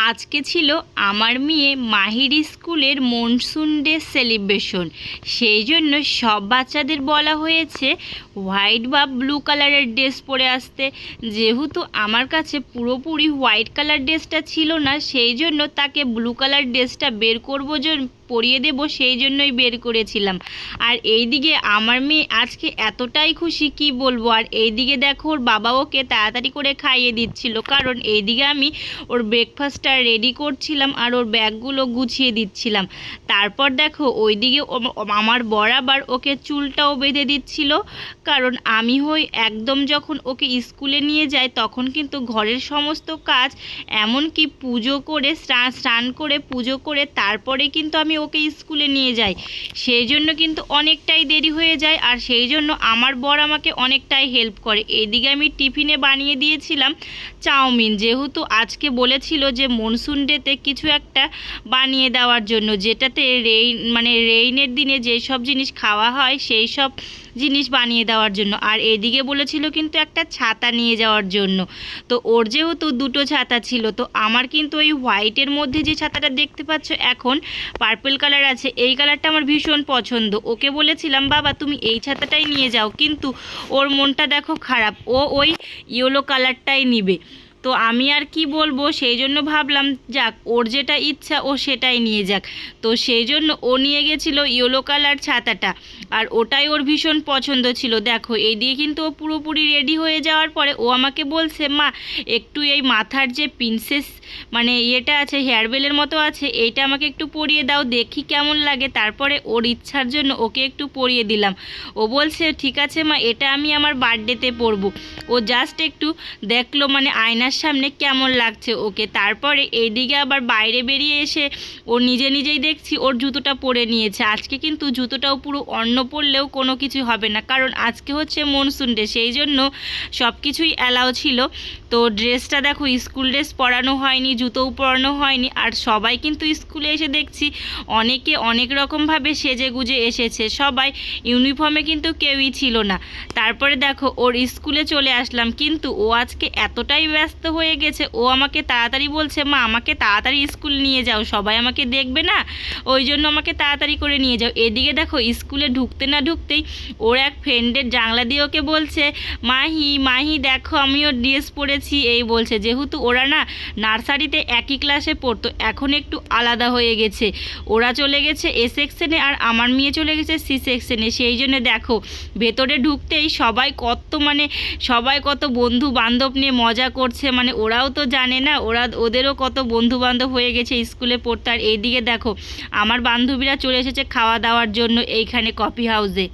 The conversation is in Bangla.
আজকে ছিল আমার মেয়ে মাহির স্কুলের মনসুন ডে সেলিব্রেশন। সেই জন্য সব বাচ্চাদের বলা হয়েছে হোয়াইট বা ব্লু কালারের ড্রেস পরে আসতে। যেহেতু আমার কাছে পুরোপুরি হোয়াইট কালার ড্রেসটা ছিল না, সেই জন্য তাকে ব্লু কালার ড্রেসটা বের করবো, পরিয়ে দেব, সেই জন্যই বের করেছিলাম। আর এইদিকে আমার মেয়ে আজকে এতটাই খুশি কি বলবো। আর এইদিকে দেখো ওর বাবা ওকে তাড়াতাড়ি করে খাইয়ে দিচ্ছিল, কারণ এইদিকে আমি ওর ব্রেকফাস্টটা রেডি করছিলাম আর ওর ব্যাগগুলো গুছিয়ে দিচ্ছিলাম। তারপর দেখো ওইদিকে আমার বরাবর ওকে চুলটাও বেঁধে দিচ্ছিল, কারণ আমি হই একদম যখন ওকে স্কুলে নিয়ে যাই তখন কিন্তু ঘরের সমস্ত কাজ, এমনকি পুজো করে স্নান করে পুজো করে তারপরে কিন্তু আমি ওকে স্কুলে নিয়ে যাই। সেই জন্য কিন্তু অনেকটাই দেরি হয়ে যায়, আর সেই জন্য আমার বর আমাকে অনেকটাই হেল্প করে। এদিকে আমি টিফিনে বানিয়ে দিয়েছিলাম চাউমিন, যেহেতু আজকে বলেছিল যে মনসুন ডেতে কিছু একটা বানিয়ে দেওয়ার জন্য, যেটাতে রেইনের দিনে যেসব জিনিস খাওয়া হয় সেই সব জিনিস বানিয়ে দেওয়ার জন্য। আর এদিকে বলেছিল কিন্তু একটা ছাতা নিয়ে যাওয়ার জন্য। তো ওর যেহেতু দুটো ছাতা ছিল, তো আমার কিন্তু ওই হোয়াইটের মধ্যে যে ছাতাটা দেখতে পাচ্ছ এখন পার্পল কালার আছে, এই কালারটা আমার ভীষণ পছন্দ। ওকে বলেছিলাম বাবা তুমি এই ছাতাটাই নিয়ে যাও, কিন্তু ওর মনটা দেখো খারাপ, ও ওই ইয়েলো কালারটাই নিবে। তো আমি আর কি বলবো, সেই জন্য ভাবলাম যাক ওর যেটা ইচ্ছা ও সেটাই নিয়ে যাক। তো সেই জন্য ও নিয়ে গেছিলো ইয়েলো কালার ছাতাটা, আর ওটাই ওর ভীষণ পছন্দ ছিল। দেখো এই দিয়ে কিন্তু ও পুরোপুরি রেডি হয়ে যাওয়ার পরে ও আমাকে বলছে মা একটু এই মাথার যে প্রিন্সেস ইয়েটা আছে, হেয়ারবেলের মতো আছে, এইটা আমাকে একটু পরিয়ে দাও, দেখি কেমন লাগে। তারপরে ওর ইচ্ছার জন্য ওকে একটু পরিয়ে দিলাম। ও বলছে ঠিক আছে মা, এটা আমি আমার বার্থডেতে পরবো। ও জাস্ট একটু দেখলো আয়নার সামনে কেমন লাগছে ওকে। তারপরে এইদিকে আবার বাইরে বেরিয়ে এসে ও নিজেই দেখছি ওর জুতোটা পরে নিয়েছে। আজকে কিন্তু জুতোটাও পুরো অন্য পরলেও কোনো কিছু হবে না, কারণ আজকে হচ্ছে মনসুন ডে, সেই জন্য সব কিছুই অ্যালাউ ছিল। তো ড্রেসটা দেখো স্কুল ড্রেস পরানো হয়নি, জুতোও পরানো হয়নি, আর সবাই কিন্তু স্কুলে এসে দেখছি অনেকে অনেক রকমভাবে সেজে গুজে এসেছে, সবাই ইউনিফর্মে কিন্তু কেউই ছিল না। তারপরে দেখো ওর স্কুলে চলে আসলাম, কিন্তু ও আজকে এতটাই ব্যস্ত হয়ে গেছে, ও আমাকে তাড়াতাড়ি বলছে মা আমাকে তাড়াতাড়ি স্কুল নিয়ে যাও, সবাই আমাকে দেখবে না, ওই জন্য আমাকে তাড়াতাড়ি করে নিয়ে যাও। এদিকে দেখো স্কুলে ঢুকতে না ঢুকতেই ওর এক ফ্রেন্ডের জানলা দিয়ে ওকে বলছে মাহি দেখো আমিও ড্রেস পরেছি, এই বলছে। যেহেতু ওরা না নার্সারিতে একই ক্লাসে পড়তো, এখন একটু আলাদা হয়ে গেছে, ওরা চলে গেছে এ সেকশনে আর আমার মেয়ে চলে গেছে সি সেকশনে। সেই জন্য দেখো ভেতরে ঢুকতেই সবাই কত বন্ধু বান্ধব নিয়ে মজা করছে, ওরাও তো জানে না, ওদেরও কত বন্ধু বান্ধব হয়ে গেছে স্কুলে পড়তে। আর এইদিকে দেখো আমার বান্ধবীরা চলে এসেছে খাওয়া দাওয়ার জন্য এইখানে কফি হাউসে।